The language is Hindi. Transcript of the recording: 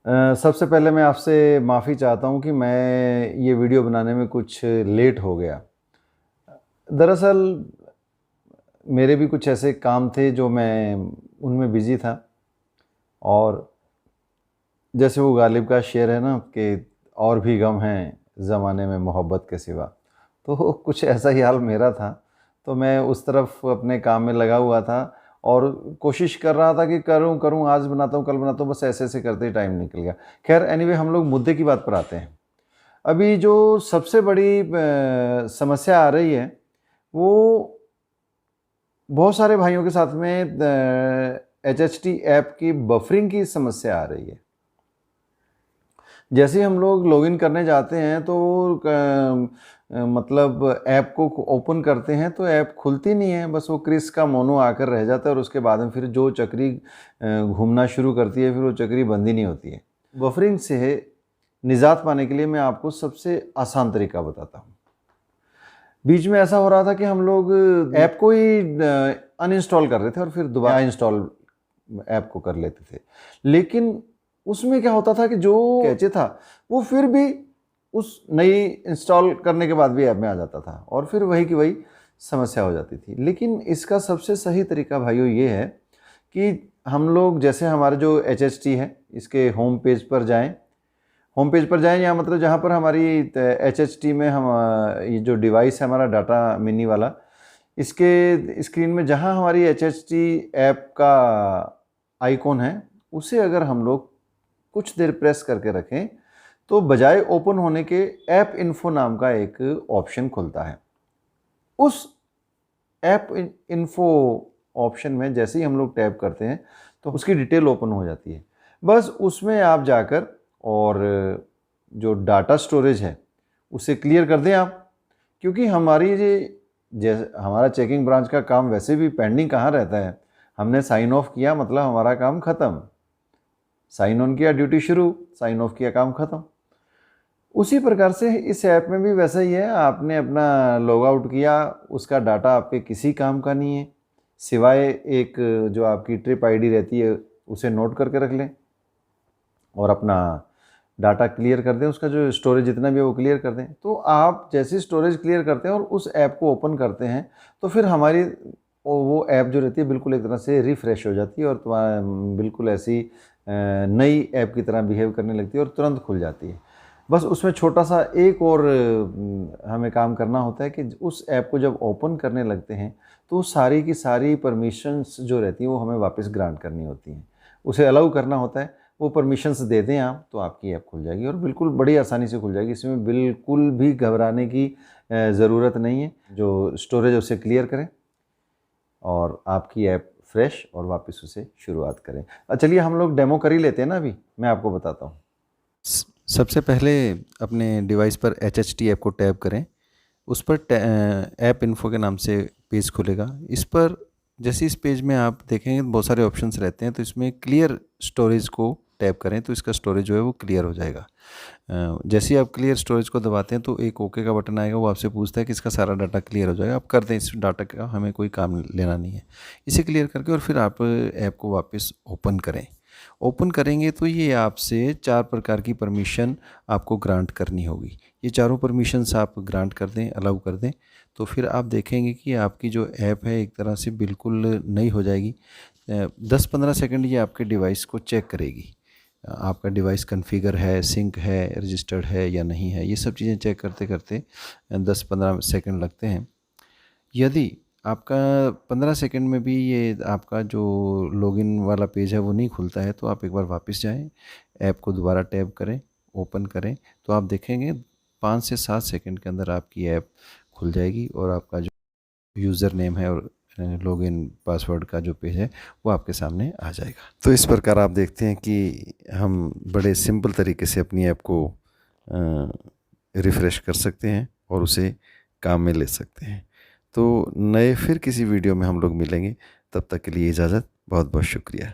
सबसे पहले मैं आपसे माफ़ी चाहता हूँ कि मैं ये वीडियो बनाने में कुछ लेट हो गया। दरअसल मेरे भी कुछ ऐसे काम थे जो मैं उनमें बिज़ी था, और जैसे वो गालिब का शेर है ना कि और भी गम हैं ज़माने में मोहब्बत के सिवा, तो कुछ ऐसा ही हाल मेरा था। तो मैं उस तरफ अपने काम में लगा हुआ था और कोशिश कर रहा था कि करूँ करूँ, आज बनाता हूँ कल बनाता हूँ, बस ऐसे-ऐसे करते ही टाइम निकल गया। ख़ैर एनीवे, हम लोग मुद्दे की बात पर आते हैं। अभी जो सबसे बड़ी समस्या आ रही है, वो बहुत सारे भाइयों के साथ में एचएचटी ऐप की बफरिंग की समस्या आ रही है। जैसे ही हम लोग लॉगिन करने जाते हैं तो मतलब ऐप को ओपन करते हैं तो ऐप खुलती नहीं है, बस वो क्रिस का मोनो आकर रह जाता है और उसके बाद में फिर जो चक्री घूमना शुरू करती है, फिर वो चक्री बंद ही नहीं होती है। बफरिंग से निजात पाने के लिए मैं आपको सबसे आसान तरीका बताता हूँ। बीच में ऐसा हो रहा था कि हम लोग ऐप को ही अनइंस्टॉल कर रहे थे और फिर दोबारा इंस्टॉल ऐप को कर लेते थे, लेकिन उसमें क्या होता था कि जो कैचे था वो फिर भी उस नई इंस्टॉल करने के बाद भी ऐप में आ जाता था और फिर वही की वही समस्या हो जाती थी। लेकिन इसका सबसे सही तरीका भाइयों ये है कि हम लोग, जैसे हमारे जो एचएचटी है, इसके होम पेज पर जाएं। होम पेज पर जाएं या मतलब जहाँ पर हमारी एचएचटी में हम ये जो डिवाइस है हमारा डाटा मिनी वाला, इसके स्क्रीन में जहाँ हमारी एचएचटी ऐप का आइकॉन है, उसे अगर हम लोग कुछ देर प्रेस करके रखें तो बजाय ओपन होने के ऐप इन्फो नाम का एक ऑप्शन खुलता है। उस ऐप इन्फो ऑप्शन में जैसे ही हम लोग टैप करते हैं तो उसकी डिटेल ओपन हो जाती है। बस उसमें आप जाकर और जो डाटा स्टोरेज है उसे क्लियर कर दें आप, क्योंकि हमारी ये जैसे हमारा चेकिंग ब्रांच का काम वैसे भी पेंडिंग कहाँ रहता है। हमने साइन ऑफ किया मतलब हमारा काम ख़त्म, साइन ऑन किया ड्यूटी शुरू, साइन ऑफ किया काम ख़त्म। उसी प्रकार से इस ऐप में भी वैसा ही है, आपने अपना लॉग आउट किया, उसका डाटा आपके किसी काम का नहीं है, सिवाय एक जो आपकी ट्रिप आईडी रहती है उसे नोट करके रख लें और अपना डाटा क्लियर कर दें, उसका जो स्टोरेज जितना भी है वो क्लियर कर दें। तो आप जैसे स्टोरेज क्लियर करते हैं और उस ऐप को ओपन करते हैं तो फिर हमारी वो ऐप जो रहती है बिल्कुल एक तरह से रिफ़्रेश हो जाती है और तुम्हारा बिल्कुल ऐसी नई ऐप की तरह बिहेव करने लगती है और तुरंत खुल जाती है। बस उसमें छोटा सा एक और हमें काम करना होता है कि उस ऐप को जब ओपन करने लगते हैं तो सारी की सारी परमिशंस जो रहती हैं वो हमें वापस ग्रांट करनी होती हैं, उसे अलाउ करना होता है। वो परमिशंस दे दें आप तो आपकी ऐप खुल जाएगी और बिल्कुल बड़ी आसानी से खुल जाएगी। इसमें बिल्कुल भी घबराने की ज़रूरत नहीं है। जो स्टोरेज है उसे क्लियर करें और आपकी ऐप फ्रेश और वापस उसे शुरुआत करें। चलिए हम लोग डेमो कर ही लेते हैं ना, अभी मैं आपको बताता हूँ। सबसे पहले अपने डिवाइस पर एचएचटी ऐप को टैप करें। उस पर ऐप इन्फो के नाम से पेज खुलेगा। इस पर जैसे इस पेज में आप देखेंगे बहुत सारे ऑप्शंस रहते हैं, तो इसमें क्लियर स्टोरेज को टैप करें तो इसका स्टोरेज जो है वो क्लियर हो जाएगा। जैसे ही आप क्लियर स्टोरेज को दबाते हैं तो एक ओके का बटन आएगा, वो आपसे पूछता है कि इसका सारा डाटा क्लियर हो जाएगा। आप कर दें, इस डाटा का हमें कोई काम लेना नहीं है। इसे क्लियर करके और फिर आप ऐप को वापस ओपन करें। ओपन करेंगे तो ये आपसे 4 प्रकार की परमिशन आपको ग्रांट करनी होगी। ये चारों परमिशंस आप ग्रांट कर दें, अलाउ कर दें, तो फिर आप देखेंगे कि आपकी जो ऐप है एक तरह से बिल्कुल नई हो जाएगी। 10-15 सेकंड ये आपके डिवाइस को चेक करेगी। आपका डिवाइस कॉन्फ़िगर है, सिंक है, रजिस्टर्ड है या नहीं है, ये सब चीज़ें चेक करते करते 10-15 सेकंड लगते हैं। यदि आपका 15 सेकंड में भी ये आपका जो लॉगिन वाला पेज है वो नहीं खुलता है तो आप एक बार वापस जाएं, ऐप को दोबारा टैप करें, ओपन करें, तो आप देखेंगे 5 से 7 सेकंड के अंदर आपकी ऐप खुल जाएगी और आपका जो यूज़र नेम है और लॉगिन पासवर्ड का जो पेज है वो आपके सामने आ जाएगा। तो इस प्रकार आप देखते हैं कि हम बड़े सिंपल तरीके से अपनी ऐप को रिफ़्रेश कर सकते हैं और उसे काम में ले सकते हैं। तो नए फिर किसी वीडियो में हम लोग मिलेंगे, तब तक के लिए इजाज़त, बहुत बहुत शुक्रिया।